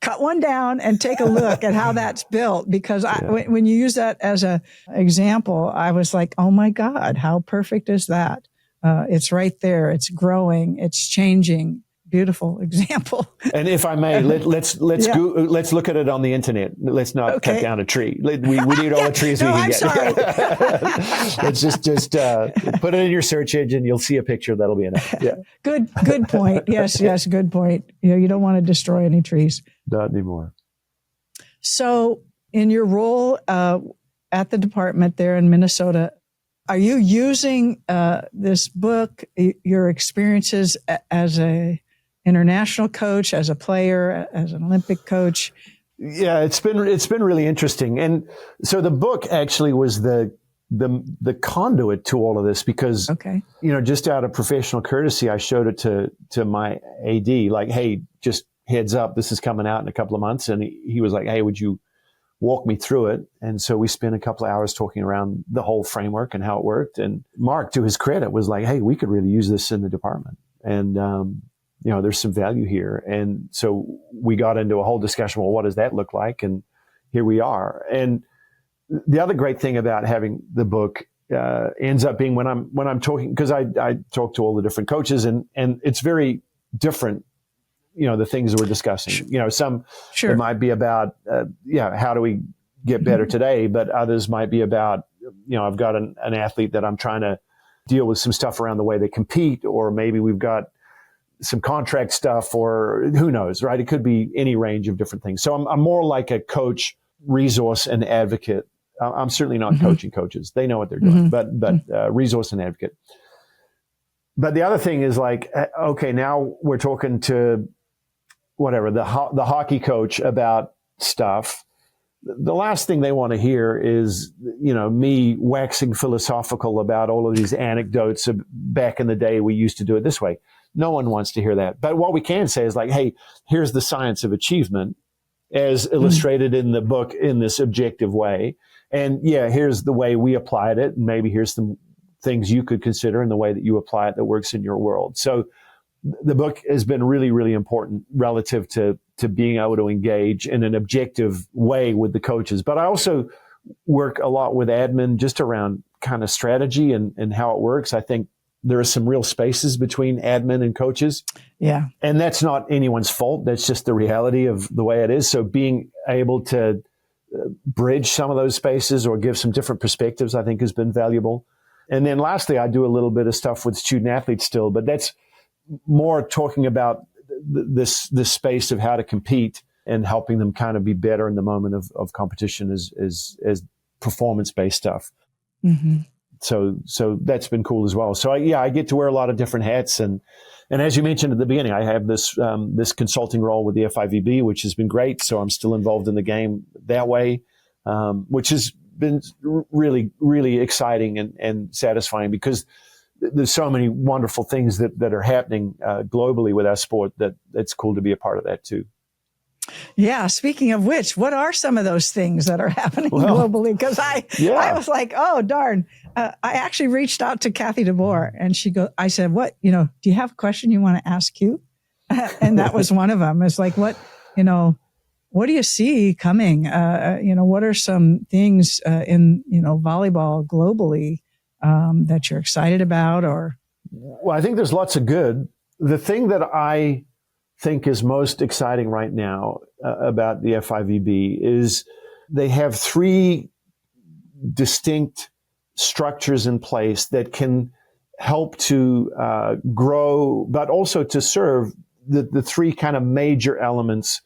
cut one down and take a look at how that's built. Because when you use that as an example, I was like, oh my God, how perfect is that? It's right there. It's growing. It's changing. Beautiful example. And if I may, let's look at it on the internet. Let's not cut down a tree. We need all the trees we can get. Sorry. Let's just put it in your search engine. You'll see a picture. That'll be enough. Yeah. Good point. Yes, good point. You don't want to destroy any trees. Not anymore. So in your role at the department there in Minnesota, are you using this book, your experiences as a international coach, as a player, as an Olympic coach? Yeah, it's been really interesting. And so the book actually was the conduit to all of this, because, you know, just out of professional courtesy, I showed it to my AD, like, hey, just heads up, this is coming out in a couple of months. And he was like, hey, would you walk me through it? And so we spent a couple of hours talking around the whole framework and how it worked. And Mark, to his credit, was like, hey, we could really use this in the department. And, you know, there's some value here. And so we got into a whole discussion, well, what does that look like? And here we are. And the other great thing about having the book ends up being when I'm talking, because I talk to all the different coaches, and it's very different, you know, the things that we're discussing. You know, some it might be about, how do we get better today? But others might be about, you know, I've got an athlete that I'm trying to deal with some stuff around the way they compete, or maybe we've got some contract stuff, or who knows, right? It could be any range of different things. So I'm more like a coach, resource, and advocate. I'm certainly not coaching coaches. They know what they're doing, but resource and advocate. But the other thing is like, okay, now we're talking to whatever, the hockey coach about stuff. The last thing they want to hear is, you know, me waxing philosophical about all of these anecdotes of back in the day we used to do it this way. No one wants to hear that. But what we can say is like, hey, here's the science of achievement as illustrated in the book in this objective way. And here's the way we applied it. And maybe here's some things you could consider in the way that you apply it that works in your world. So the book has been really, really important relative to being able to engage in an objective way with the coaches. But I also work a lot with admin just around kind of strategy and how it works. I think there are some real spaces between admin and coaches. Yeah. And that's not anyone's fault. That's just the reality of the way it is. So being able to bridge some of those spaces or give some different perspectives, I think has been valuable. And then lastly, I do a little bit of stuff with student athletes still, but that's more talking about this space of how to compete and helping them kind of be better in the moment of competition as performance-based stuff. Mm-hmm. So that's been cool as well. So I get to wear a lot of different hats, and as you mentioned at the beginning, I have this consulting role with the FIVB, which has been great. So I'm still involved in the game that way, which has been really, really exciting and satisfying because there's so many wonderful things that are happening globally with our sport that it's cool to be a part of that too. Yeah. Speaking of which, what are some of those things that are happening globally? Because I was like, oh, darn. I actually reached out to Kathy DeBoer and I said, what, do you have a question you want to ask you? And that was one of them. It's like, what do you see coming? What are some things in, volleyball globally that you're excited about Well, I think there's lots of good. The thing that I think is most exciting right now about the FIVB is they have 3 distinct structures in place that can help to grow, but also to serve the 3 kind of major elements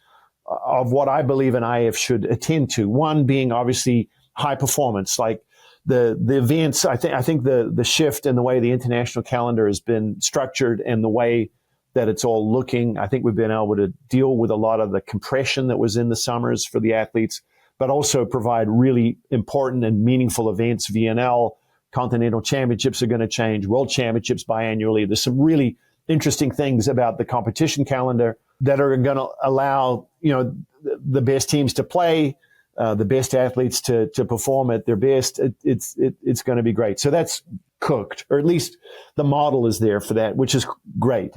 of what I believe an IF should attend to. One being obviously high performance, like the events. I think the shift in the way the international calendar has been structured and the way that it's all looking. I think we've been able to deal with a lot of the compression that was in the summers for the athletes, but also provide really important and meaningful events. VNL, Continental Championships are going to change, World Championships biannually. There's some really interesting things about the competition calendar that are going to allow, the best teams to play, the best athletes to perform at their best. It's going to be great. So that's cooked, or at least the model is there for that, which is great.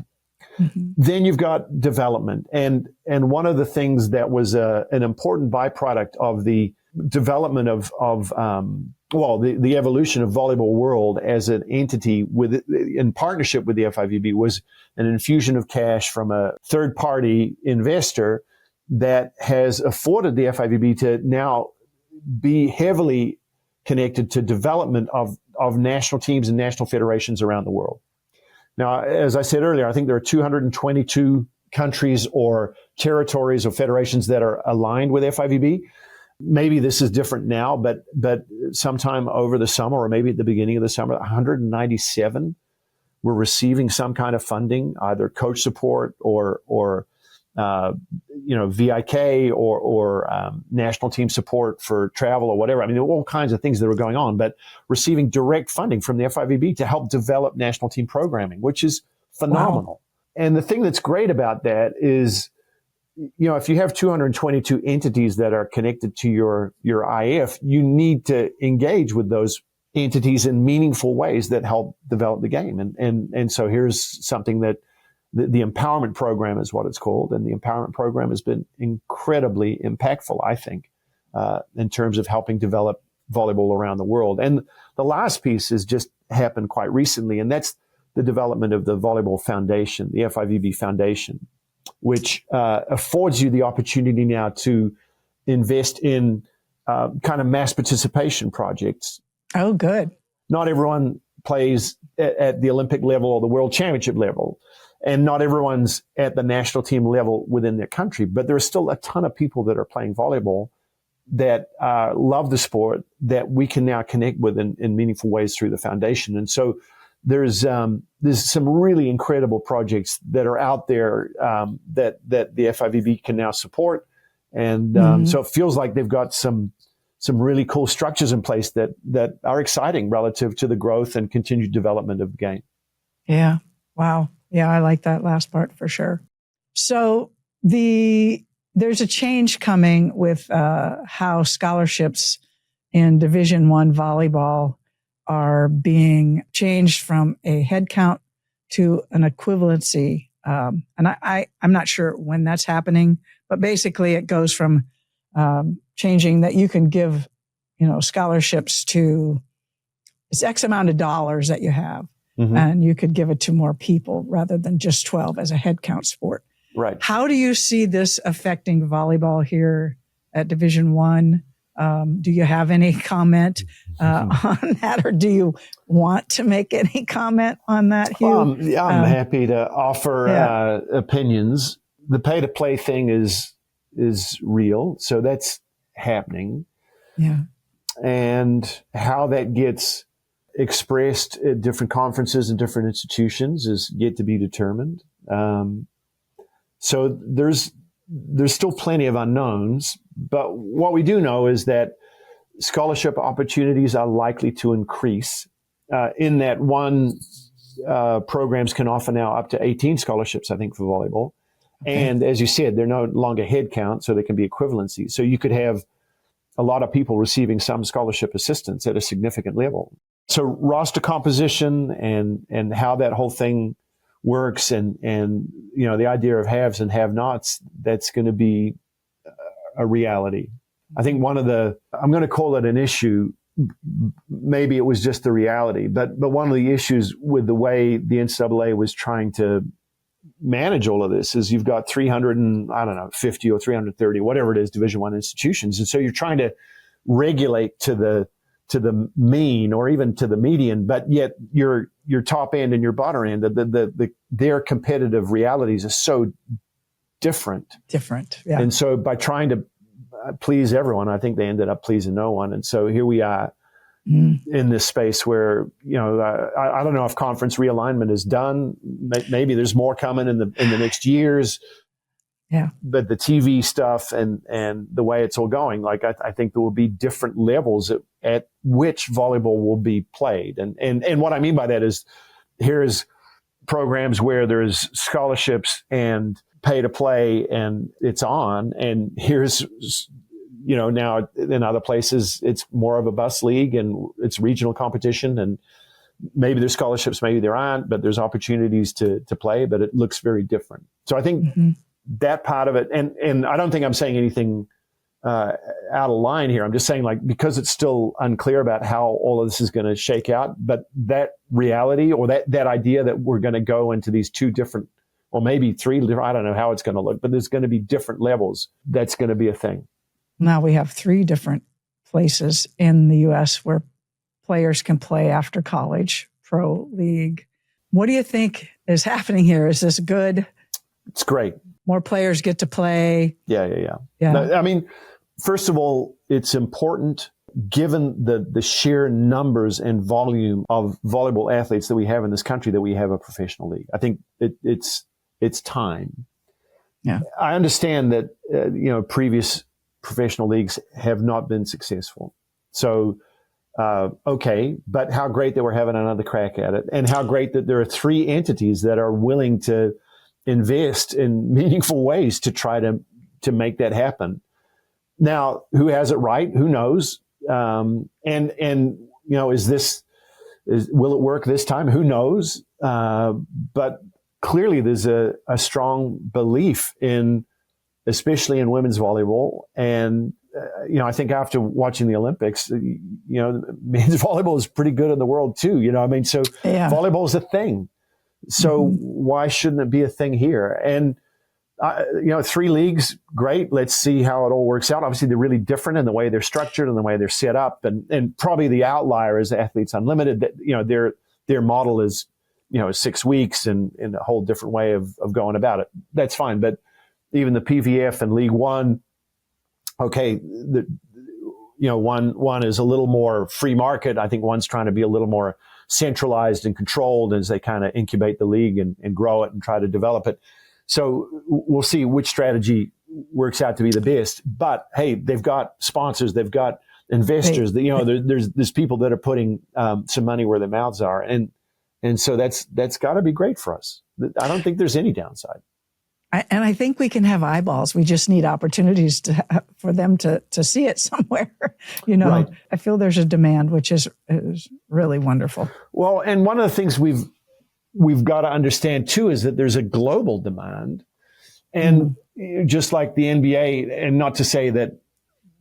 Mm-hmm. Then you've got development. And one of the things that was an important byproduct of the development of the evolution of volleyball world as an entity in partnership with the FIVB was an infusion of cash from a third party investor that has afforded the FIVB to now be heavily connected to development of national teams and national federations around the world. Now, as I said earlier, I think there are 222 countries or territories or federations that are aligned with FIVB. Maybe this is different now, but sometime over the summer, or maybe at the beginning of the summer, 197 were receiving some kind of funding, either coach support or VIK or national team support for travel or whatever. I mean, there were all kinds of things that were going on, but receiving direct funding from the FIVB to help develop national team programming, which is phenomenal. Wow. And the thing that's great about that is, if you have 222 entities that are connected to your IF, you need to engage with those entities in meaningful ways that help develop the game. And so here's something that the empowerment program is what it's called. And the empowerment program has been incredibly impactful, I think, in terms of helping develop volleyball around the world. And the last piece has just happened quite recently, and that's the development of the Volleyball Foundation, the FIVB Foundation, which affords you the opportunity now to invest in kind of mass participation projects. Oh, good. Not everyone plays at the Olympic level or the World Championship level, and not everyone's at the national team level within their country, but there are still a ton of people that are playing volleyball that love the sport that we can now connect with in meaningful ways through the foundation. And so there's some really incredible projects that are out there that the FIVB can now support. And so it feels like they've got some really cool structures in place that are exciting relative to the growth and continued development of the game. Yeah. Wow. Yeah, I like that last part for sure. So there's a change coming with how scholarships in Division I volleyball are being changed from a head count to an equivalency. And I'm not sure when that's happening, but basically it goes from changing that you can give, scholarships to it's X amount of dollars that you have. Mm-hmm. And you could give it to more people rather than just 12 as a head count sport. Right. How do you see this affecting volleyball here at Division I? Do you have any comment on that, or do you want to make any comment on that, Hugh? I'm happy to offer opinions. The pay-to-play thing is real, so that's happening. Yeah. And how that gets expressed at different conferences and different institutions is yet to be determined. So there's still plenty of unknowns, but what we do know is that scholarship opportunities are likely to increase in that programs can offer now up to 18 scholarships, I think, for volleyball. Okay. And as you said, they're no longer head count, so they can be equivalency. So you could have a lot of people receiving some scholarship assistance at a significant level. So roster composition and how that whole thing works and the idea of haves and have-nots, that's going to be a reality. I think I'm going to call it an issue. Maybe it was just the reality, but one of the issues with the way the NCAA was trying to manage all of this is you've got 350 or 330, whatever it is, Division I institutions. And so you're trying to regulate to the mean or even to the median, but yet your top end and your bottom end, their competitive realities are so different. Yeah. And so by trying to please everyone, I think they ended up pleasing no one. And so here we are in this space where, I don't know if conference realignment is done. Maybe there's more coming in the next years. Yeah. But the TV stuff and the way it's all going, like I think there will be different levels at which volleyball will be played. And what I mean by that is here's programs where there's scholarships and pay to play and it's on. And here's, now in other places, it's more of a bus league and it's regional competition. And maybe there's scholarships, maybe there aren't, but there's opportunities to play, but it looks very different. So I think that part of it, and I don't think I'm saying anything out of line here. I'm just saying, like, because it's still unclear about how all of this is going to shake out, but that reality or that idea that we're going to go into these two different, or maybe three different, I don't know how it's going to look, but there's going to be different levels. That's going to be a thing. Now we have 3 different places in the U.S. where players can play after college, pro league. What do you think is happening here? Is this good? It's great. More players get to play. Yeah. I mean, first of all, it's important given the sheer numbers and volume of volleyball athletes that we have in this country that we have a professional league. I think it's time. Yeah. I understand that, previous professional leagues have not been successful. So, okay, but how great that we're having another crack at it, and how great that there are 3 entities that are willing to invest in meaningful ways to try to make that happen. Now, who has it right? Who knows? And will it work this time? Who knows? But clearly there's a strong belief especially in women's volleyball. And, I think after watching the Olympics, men's volleyball is pretty good in the world too. So volleyball is a thing. So why shouldn't it be a thing here? And, 3 leagues, great. Let's see how it all works out. Obviously, they're really different in the way they're structured and the way they're set up. And probably the outlier is Athletes Unlimited. That, their model is, 6 weeks and a whole different way of going about it. That's fine. But even the PVF and League One, okay, one is a little more free market. I think one's trying to be a little more centralized and controlled as they kind of incubate the league and grow it and try to develop it. So we'll see which strategy works out to be the best. But hey, they've got sponsors, they've got investors. There's people that are putting some money where their mouths are, and so that's got to be great for us. I don't think there's any downside. And I think we can have eyeballs. We just need opportunities for them to see it somewhere. Right. I feel there's a demand, which is really wonderful. Well, and one of the things we've got to understand too is that there's a global demand, and just like the NBA, and not to say that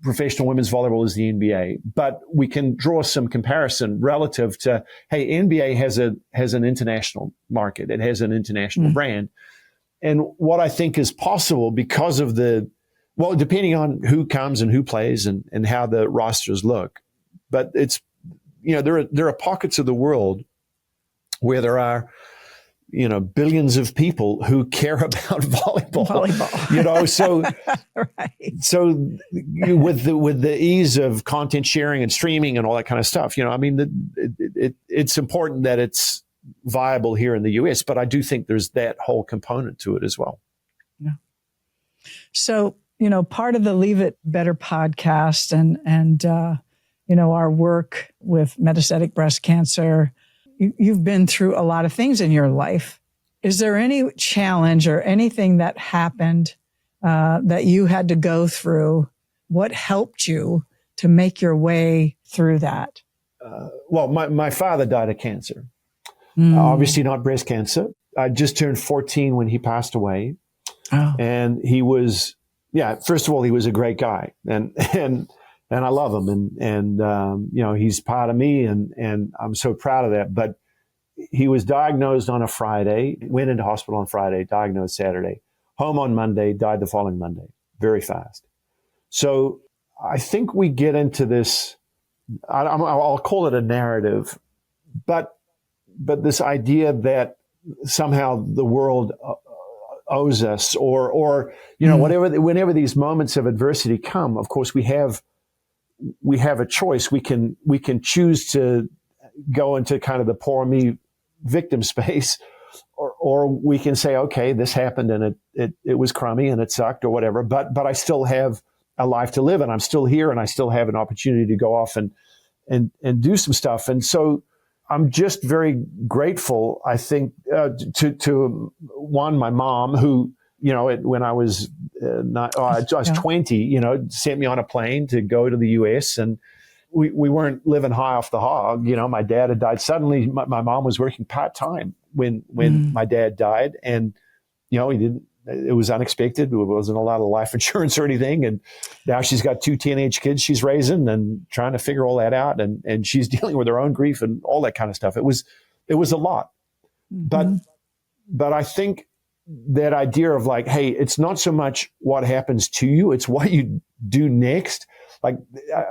professional women's volleyball is the NBA, but we can draw some comparison relative to, hey, NBA has an international market. It has an international brand. And what I think is possible because of depending on who comes and who plays and how the rosters look, but it's, there are pockets of the world where there are, billions of people who care about volleyball. So, right. So with the ease of content sharing and streaming and all that kind of stuff, it's important that it's viable here in the US, but I do think there's that whole component to it as well. Yeah. So, part of the Leave It Better podcast and our work with metastatic breast cancer. You've been through a lot of things in your life. Is there any challenge or anything that happened that you had to go through? What helped you to make your way through that? Well, my father died of cancer. Obviously not breast cancer. I just turned 14 when he passed away. Oh. And he was, first of all, he was a great guy. And I love him. And he's part of me. And I'm so proud of that. But he was diagnosed on a Friday, went into hospital on Friday, diagnosed Saturday, home on Monday, died the following Monday, very fast. So I think we get into this, I'll call it a narrative, but this idea that somehow the world owes us or whenever these moments of adversity come, of course we have a choice. We can choose to go into kind of the poor me victim space, or we can say, okay, this happened and it was crummy and it sucked or whatever, but I still have a life to live and I'm still here and I still have an opportunity to go off and do some stuff. And so I'm just very grateful, I think, to my mom who, when I was 20, sent me on a plane to go to the US, and we weren't living high off the hog. My dad had died suddenly. My mom was working part-time when my dad died, and it was unexpected. There wasn't a lot of life insurance or anything. And now she's got 2 teenage kids she's raising and trying to figure all that out. And she's dealing with her own grief and all that kind of stuff. It was a lot. Mm-hmm. But I think that idea of like, hey, it's not so much what happens to you, it's what you do next. Like,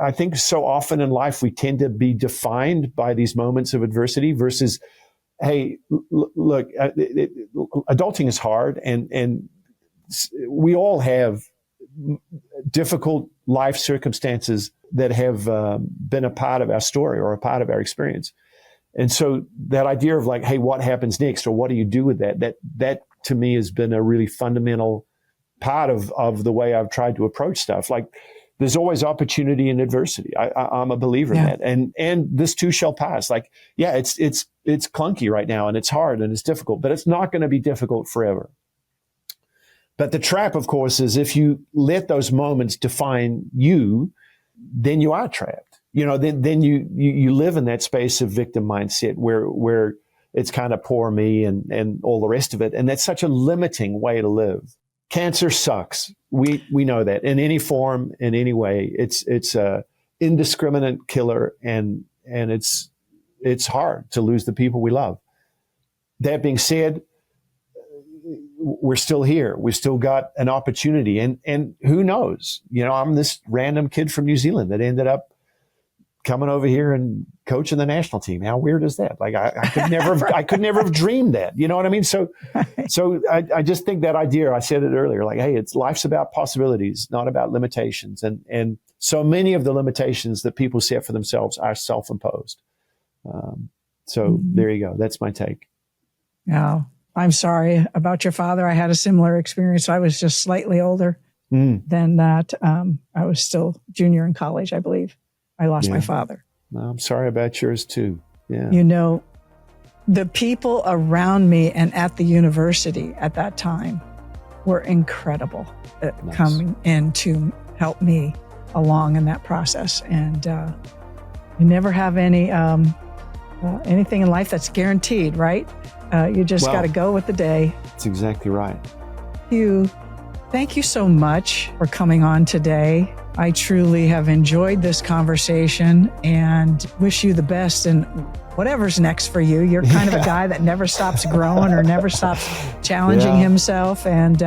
I think so often in life we tend to be defined by these moments of adversity versus, hey, look, adulting is hard, and we all have difficult life circumstances that have been a part of our story or a part of our experience. And so that idea of like, hey, what happens next, or what do you do with that to me has been a really fundamental part of the way I've tried to approach stuff. Like, there's always opportunity in adversity. I'm a believer in that. And this too shall pass. Like, it's clunky right now and it's hard and it's difficult, but it's not going to be difficult forever. But the trap, of course, is if you let those moments define you, then you are trapped. Then you live in that space of victim mindset where it's kind of poor me and all the rest of it. And that's such a limiting way to live. Cancer sucks. We know that in any form, in any way. It's a indiscriminate killer, and it's hard to lose the people we love. That being said, we're still here. We've still got an opportunity, and who knows? I'm this random kid from New Zealand that ended up coming over here and coaching the national team. How weird is that? Like, I could never, right. I could never have dreamed that. You know what I mean? So I just think that idea, I said it earlier, like, hey, life's about possibilities, not about limitations. And so many of the limitations that people set for themselves are self-imposed. There you go. That's my take. Yeah. I'm sorry about your father. I had a similar experience. I was just slightly older than that. I was still junior in college, I believe. I lost my father. Well, I'm sorry about yours too. Yeah. The people around me and at the university at that time were incredible at coming in to help me along in that process. And you never have anything in life that's guaranteed, right? You just got to go with the day. That's exactly right. Hugh, thank you so much for coming on today. I truly have enjoyed this conversation and wish you the best in whatever's next for you. You're kind of a guy that never stops growing or never stops challenging himself. And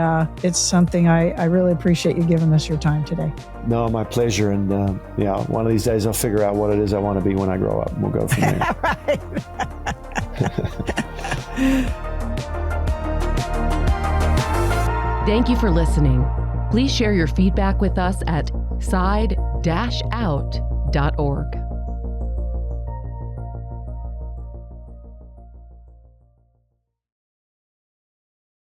it's something I really appreciate you giving us your time today. No, my pleasure. And one of these days I'll figure out what it is I want to be when I grow up, and we'll go from there. Right. Thank you for listening. Please share your feedback with us at side-out.org.